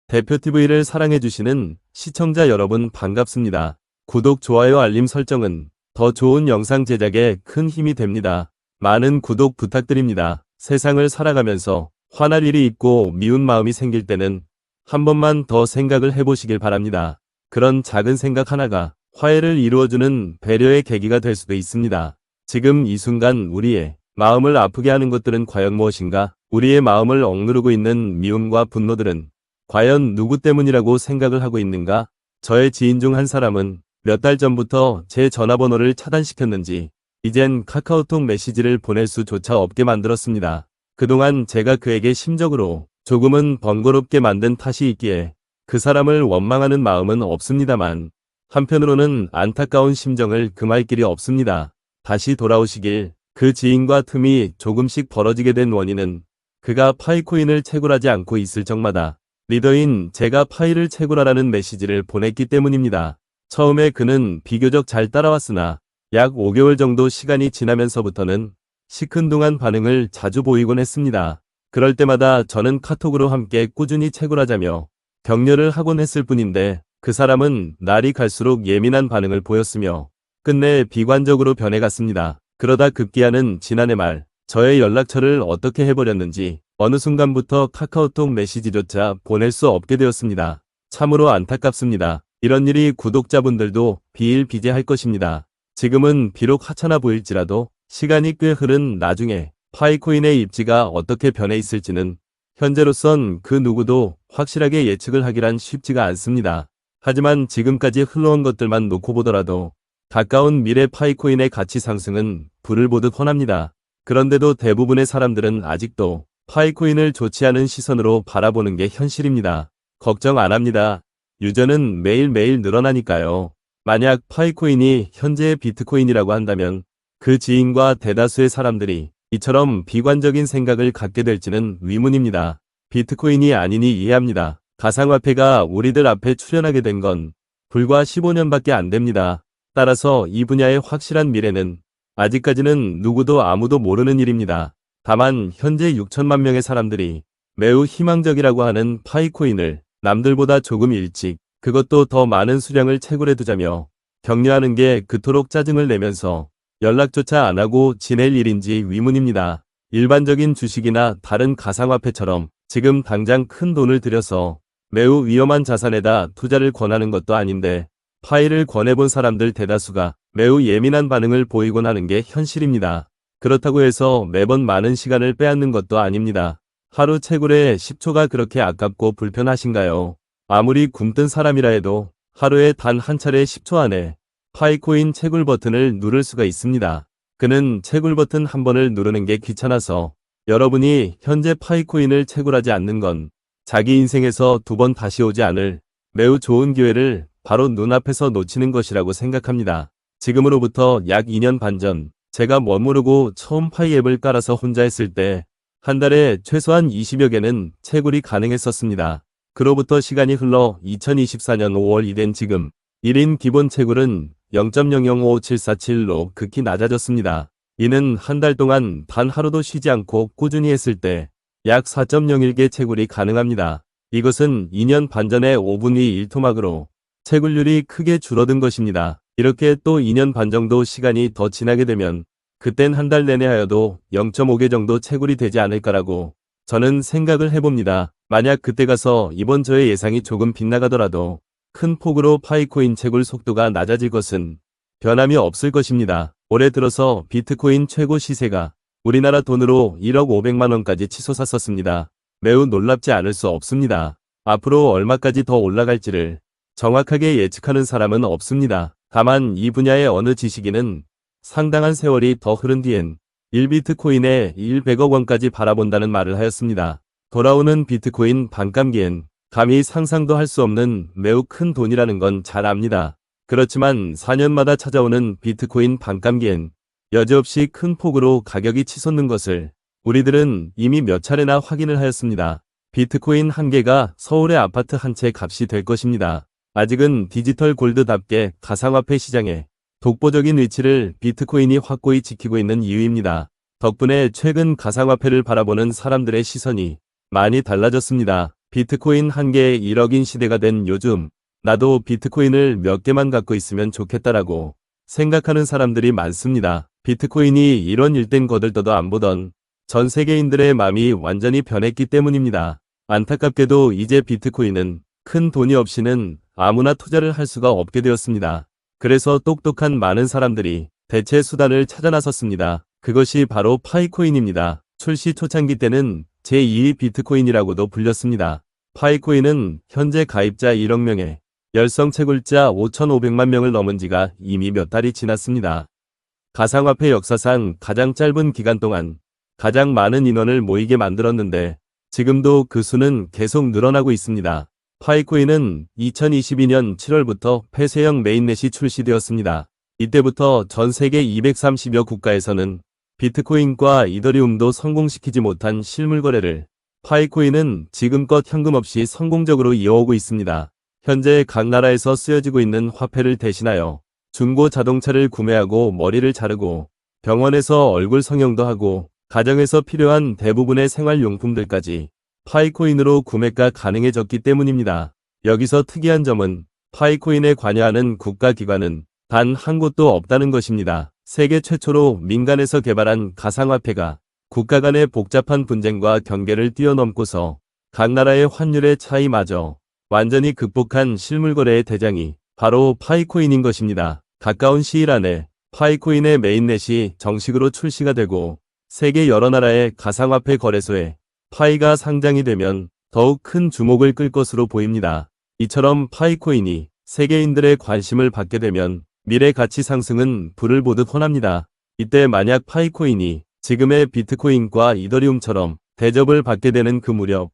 대표TV를 사랑해주시는 시청자 여러분 반갑습니다. 구독, 좋아요, 알림 설정은 더 좋은 영상 제작에 큰 힘이 됩니다. 많은 구독 부탁드립니다. 세상을 살아가면서 화날 일이 있고 미운 마음이 생길 때는 한 번만 더 생각을 해보시길 바랍니다. 그런 작은 생각 하나가 화해를 이루어주는 배려의 계기가 될 수도 있습니다. 지금 이 순간 우리의 마음을 아프게 하는 것들은 과연 무엇인가? 우리의 마음을 억누르고 있는 미움과 분노들은 과연 누구 때문이라고 생각을 하고 있는가? 저의 지인 중 한 사람은 몇 달 전부터 제 전화번호를 차단시켰는지 이젠 카카오톡 메시지를 보낼 수조차 없게 만들었습니다. 그동안 제가 그에게 심적으로 조금은 번거롭게 만든 탓이 있기에 그 사람을 원망하는 마음은 없습니다만 한편으로는 안타까운 심정을 금할 길이 없습니다. 다시 돌아오시길. 그 지인과 틈이 조금씩 벌어지게 된 원인은 그가 파이코인을 채굴하지 않고 있을 적마다 리더인 제가 파이를 채굴하라는 메시지를 보냈기 때문입니다. 처음에 그는 비교적 잘 따라왔으나 약 5개월 정도 시간이 지나면서부터는 시큰둥한 반응을 자주 보이곤 했습니다. 그럴 때마다 저는 카톡으로 함께 꾸준히 채굴하자며 격려를 하곤 했을 뿐인데 그 사람은 날이 갈수록 예민한 반응을 보였으며 끝내 비관적으로 변해갔습니다. 그러다 급기야는 지난해 말 저의 연락처를 어떻게 해버렸는지 어느 순간부터 카카오톡 메시지조차 보낼 수 없게 되었습니다. 참으로 안타깝습니다. 이런 일이 구독자분들도 비일비재할 것입니다. 지금은 비록 하찮아 보일지라도 시간이 꽤 흐른 나중에 파이코인의 입지가 어떻게 변해 있을지는 현재로선 그 누구도 확실하게 예측을 하기란 쉽지가 않습니다. 하지만 지금까지 흘러온 것들만 놓고 보더라도 가까운 미래 파이코인의 가치 상승은 불을 보듯 훤합니다. 그런데도 대부분의 사람들은 아직도 파이코인을 좋지 않은 시선으로 바라보는 게 현실입니다. 걱정 안 합니다. 유저는 매일매일 늘어나니까요. 만약 파이코인이 현재의 비트코인이라고 한다면 그 지인과 대다수의 사람들이 이처럼 비관적인 생각을 갖게 될지는 의문입니다. 비트코인이 아니니 이해합니다. 가상화폐가 우리들 앞에 출현하게 된 건 불과 15년밖에 안 됩니다. 따라서 이 분야의 확실한 미래는 아직까지는 누구도 아무도 모르는 일입니다. 다만 현재 6천만 명의 사람들이 매우 희망적이라고 하는 파이코인을 남들보다 조금 일찍 그것도 더 많은 수량을 채굴해두자며 격려하는 게 그토록 짜증을 내면서 연락조차 안 하고 지낼 일인지 의문입니다. 일반적인 주식이나 다른 가상화폐처럼 지금 당장 큰 돈을 들여서 매우 위험한 자산에다 투자를 권하는 것도 아닌데 파이를 권해본 사람들 대다수가 매우 예민한 반응을 보이곤 하는 게 현실입니다. 그렇다고 해서 매번 많은 시간을 빼앗는 것도 아닙니다. 하루 채굴에 10초가 그렇게 아깝고 불편하신가요? 아무리 굼뜬 사람이라 해도 하루에 단 한 차례 10초 안에 파이코인 채굴 버튼을 누를 수가 있습니다. 그는 채굴 버튼 한 번을 누르는 게 귀찮아서 여러분이 현재 파이코인을 채굴하지 않는 건 자기 인생에서 두 번 다시 오지 않을 매우 좋은 기회를 바로 눈앞에서 놓치는 것이라고 생각합니다. 지금으로부터 약 2년 반 전 제가 모르고 처음 파이 앱을 깔아서 혼자 했을 때 한 달에 최소한 20여 개는 채굴이 가능했었습니다. 그로부터 시간이 흘러 2024년 5월이 된 지금 1인 기본 채굴은 0.005747로 극히 낮아졌습니다. 이는 한 달 동안 단 하루도 쉬지 않고 꾸준히 했을 때 약 4.01개 채굴이 가능합니다. 이것은 2년 반 전에 5분 위 1토막으로 채굴률이 크게 줄어든 것입니다. 이렇게 또 2년 반 정도 시간이 더 지나게 되면 그땐 한 달 내내 하여도 0.5개 정도 채굴이 되지 않을까라고 저는 생각을 해봅니다. 만약 그때 가서 이번 저의 예상이 조금 빗나가더라도 큰 폭으로 파이코인 채굴 속도가 낮아질 것은 변함이 없을 것입니다. 올해 들어서 비트코인 최고 시세가 우리나라 돈으로 1억 500만 원까지 치솟았었습니다. 매우 놀랍지 않을 수 없습니다. 앞으로 얼마까지 더 올라갈지를 정확하게 예측하는 사람은 없습니다. 다만 이 분야의 어느 지식인은 상당한 세월이 더 흐른 뒤엔 1비트코인에 100억 원까지 바라본다는 말을 하였습니다. 돌아오는 비트코인 반감기엔 감히 상상도 할 수 없는 매우 큰 돈이라는 건 잘 압니다. 그렇지만 4년마다 찾아오는 비트코인 반감기엔 여지없이 큰 폭으로 가격이 치솟는 것을 우리들은 이미 몇 차례나 확인을 하였습니다. 비트코인 한 개가 서울의 아파트 한 채 값이 될 것입니다. 아직은 디지털 골드답게 가상화폐 시장에 독보적인 위치를 비트코인이 확고히 지키고 있는 이유입니다. 덕분에 최근 가상화폐를 바라보는 사람들의 시선이 많이 달라졌습니다. 비트코인 한 개에 1억인 시대가 된 요즘 나도 비트코인을 몇 개만 갖고 있으면 좋겠다라고 생각하는 사람들이 많습니다. 비트코인이 이런 일된 거들떠도 안 보던 전 세계인들의 마음이 완전히 변했기 때문입니다. 안타깝게도 이제 비트코인은 큰 돈이 없이는 아무나 투자를 할 수가 없게 되었습니다. 그래서 똑똑한 많은 사람들이 대체 수단을 찾아 나섰습니다. 그것이 바로 파이코인입니다. 출시 초창기 때는 제2의 비트코인이라고도 불렸습니다. 파이코인은 현재 가입자 1억 명에 열성 채굴자 5,500만 명을 넘은 지가 이미 몇 달이 지났습니다. 가상화폐 역사상 가장 짧은 기간 동안 가장 많은 인원을 모이게 만들었는데 지금도 그 수는 계속 늘어나고 있습니다. 파이코인은 2022년 7월부터 폐쇄형 메인넷이 출시되었습니다. 이때부터 전 세계 230여 국가에서는 비트코인과 이더리움도 성공시키지 못한 실물 거래를 파이코인은 지금껏 현금 없이 성공적으로 이어오고 있습니다. 현재 각 나라에서 쓰여지고 있는 화폐를 대신하여 중고 자동차를 구매하고 머리를 자르고 병원에서 얼굴 성형도 하고 가정에서 필요한 대부분의 생활용품들까지 파이코인으로 구매가 가능해졌기 때문입니다. 여기서 특이한 점은 파이코인에 관여하는 국가기관은 단 한 곳도 없다는 것입니다. 세계 최초로 민간에서 개발한 가상화폐가 국가 간의 복잡한 분쟁과 경계를 뛰어넘고서 각 나라의 환율의 차이마저 완전히 극복한 실물거래의 대장이 바로 파이코인인 것입니다. 가까운 시일 안에 파이코인의 메인넷이 정식으로 출시가 되고 세계 여러 나라의 가상화폐 거래소에 파이가 상장이 되면 더욱 큰 주목을 끌 것으로 보입니다. 이처럼 파이코인이 세계인들의 관심을 받게 되면 미래 가치 상승은 불을 보듯 훤합니다. 이때 만약 파이코인이 지금의 비트코인과 이더리움처럼 대접을 받게 되는 그 무렵,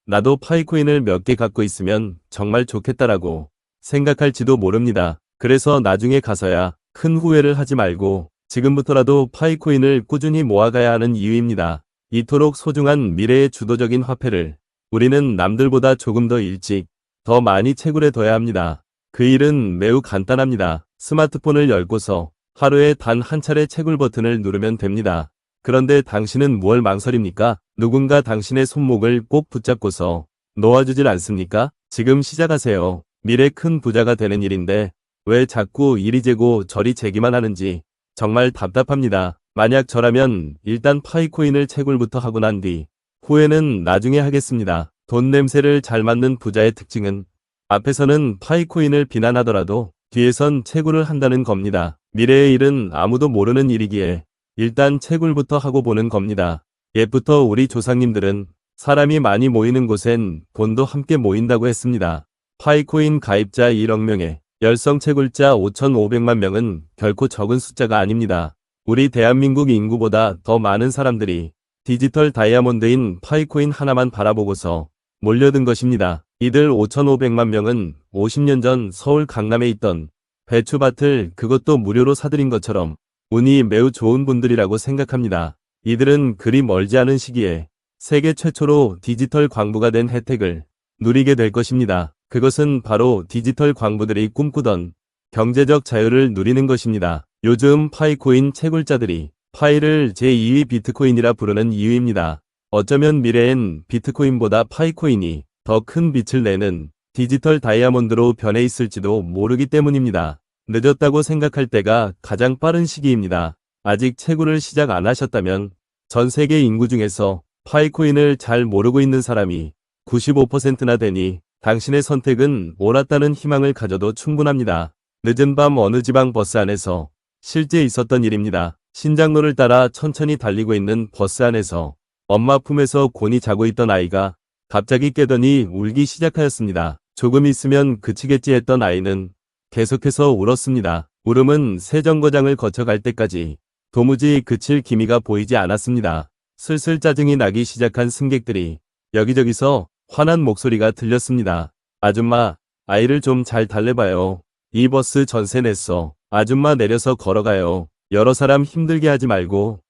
나도 파이코인을 몇 개 갖고 있으면 정말 좋겠다라고 생각할지도 모릅니다. 그래서 나중에 가서야 큰 후회를 하지 말고 지금부터라도 파이코인을 꾸준히 모아가야 하는 이유입니다. 이토록 소중한 미래의 주도적인 화폐를 우리는 남들보다 조금 더 일찍, 더 많이 채굴해 둬야 합니다. 그 일은 매우 간단합니다. 스마트폰을 열고서 하루에 단 한 차례 채굴 버튼을 누르면 됩니다. 그런데 당신은 뭘 망설입니까? 누군가 당신의 손목을 꼭 붙잡고서 놓아주질 않습니까? 지금 시작하세요. 미래 큰 부자가 되는 일인데 왜 자꾸 이리 재고 저리 재기만 하는지 정말 답답합니다. 만약 저라면 일단 파이코인을 채굴부터 하고 난 뒤 후회는 나중에 하겠습니다. 돈 냄새를 잘 맡는 부자의 특징은 앞에서는 파이코인을 비난하더라도 뒤에선 채굴을 한다는 겁니다. 미래의 일은 아무도 모르는 일이기에 일단 채굴부터 하고 보는 겁니다. 옛부터 우리 조상님들은 사람이 많이 모이는 곳엔 돈도 함께 모인다고 했습니다. 파이코인 가입자 1억 명에 열성 채굴자 5,500만 명은 결코 적은 숫자가 아닙니다. 우리 대한민국 인구보다 더 많은 사람들이 디지털 다이아몬드인 파이코인 하나만 바라보고서 몰려든 것입니다. 이들 5,500만 명은 50년 전 서울 강남에 있던 배추밭을 그것도 무료로 사들인 것처럼 운이 매우 좋은 분들이라고 생각합니다. 이들은 그리 멀지 않은 시기에 세계 최초로 디지털 광부가 된 혜택을 누리게 될 것입니다. 그것은 바로 디지털 광부들이 꿈꾸던 경제적 자유를 누리는 것입니다. 요즘 파이코인 채굴자들이 파이를 제2의 비트코인이라 부르는 이유입니다. 어쩌면 미래엔 비트코인보다 파이코인이 더 큰 빛을 내는 디지털 다이아몬드로 변해 있을지도 모르기 때문입니다. 늦었다고 생각할 때가 가장 빠른 시기입니다. 아직 채굴을 시작 안 하셨다면 전 세계 인구 중에서 파이코인을 잘 모르고 있는 사람이 95%나 되니 당신의 선택은 옳았다는 희망을 가져도 충분합니다. 늦은 밤 어느 지방 버스 안에서 실제 있었던 일입니다. 신장로를 따라 천천히 달리고 있는 버스 안에서 엄마 품에서 곤히 자고 있던 아이가 갑자기 깨더니 울기 시작하였습니다. 조금 있으면 그치겠지 했던 아이는 계속해서 울었습니다. 울음은 새 정거장을 거쳐갈 때까지 도무지 그칠 기미가 보이지 않았습니다. 슬슬 짜증이 나기 시작한 승객들이 여기저기서 화난 목소리가 들렸습니다. 아줌마, 아이를 좀 잘 달래봐요. 이 버스 전세 냈어. 아줌마 내려서 걸어가요. 여러 사람 힘들게 하지 말고.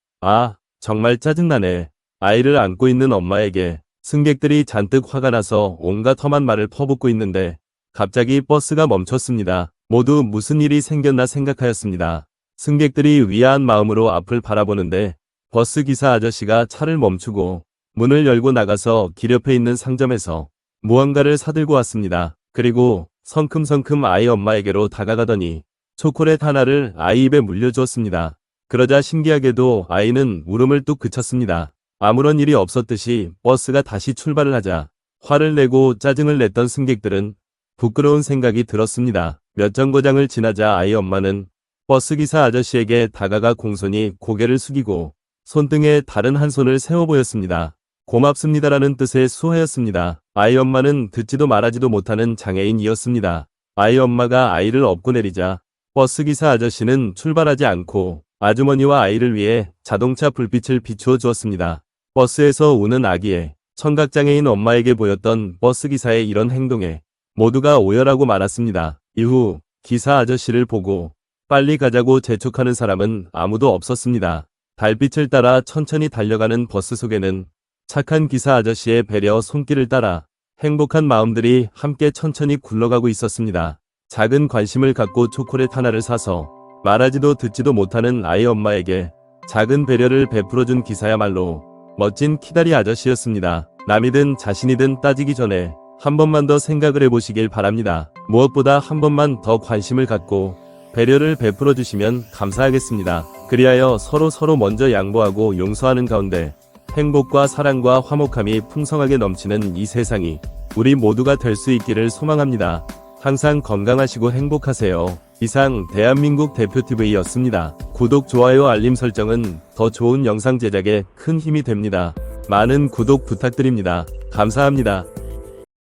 정말 짜증나네. 아이를 안고 있는 엄마에게 승객들이 잔뜩 화가 나서 온갖 험한 말을 퍼붓고 있는데 갑자기 버스가 멈췄습니다. 모두 무슨 일이 생겼나 생각하였습니다. 승객들이 위아한 마음으로 앞을 바라보는데 버스 기사 아저씨가 차를 멈추고 문을 열고 나가서 길 옆에 있는 상점에서 무언가를 사들고 왔습니다. 그리고 성큼성큼 아이 엄마에게로 다가가더니 초콜릿 하나를 아이 입에 물려주었습니다. 그러자 신기하게도 아이는 울음을 뚝 그쳤습니다. 아무런 일이 없었듯이 버스가 다시 출발을 하자 화를 내고 짜증을 냈던 승객들은 부끄러운 생각이 들었습니다. 몇 정거장을 지나자 아이 엄마는 버스기사 아저씨에게 다가가 공손히 고개를 숙이고 손등에 다른 한 손을 세워 보였습니다. 고맙습니다라는 뜻의 수호였습니다. 아이 엄마는 듣지도 말하지도 못하는 장애인이었습니다. 아이 엄마가 아이를 업고 내리자 버스기사 아저씨는 출발하지 않고 아주머니와 아이를 위해 자동차 불빛을 비추어 주었습니다. 버스에서 우는 아기의 청각장애인 엄마에게 보였던 버스기사의 이런 행동에 모두가 오열하고 말았습니다. 이후 기사 아저씨를 보고 빨리 가자고 재촉하는 사람은 아무도 없었습니다. 달빛을 따라 천천히 달려가는 버스 속에는 착한 기사 아저씨의 배려 손길을 따라 행복한 마음들이 함께 천천히 굴러가고 있었습니다. 작은 관심을 갖고 초콜릿 하나를 사서 말하지도 듣지도 못하는 아이 엄마에게 작은 배려를 베풀어준 기사야말로 멋진 키다리 아저씨였습니다. 남이든 자신이든 따지기 전에 한 번만 더 생각을 해보시길 바랍니다. 무엇보다 한 번만 더 관심을 갖고 배려를 베풀어 주시면 감사하겠습니다. 그리하여 서로 먼저 양보하고 용서하는 가운데 행복과 사랑과 화목함이 풍성하게 넘치는 이 세상이 우리 모두가 될 수 있기를 소망합니다. 항상 건강하시고 행복하세요. 이상 대한민국 대표TV였습니다. 구독, 좋아요, 알림 설정은 더 좋은 영상 제작에 큰 힘이 됩니다. 많은 구독 부탁드립니다. 감사합니다.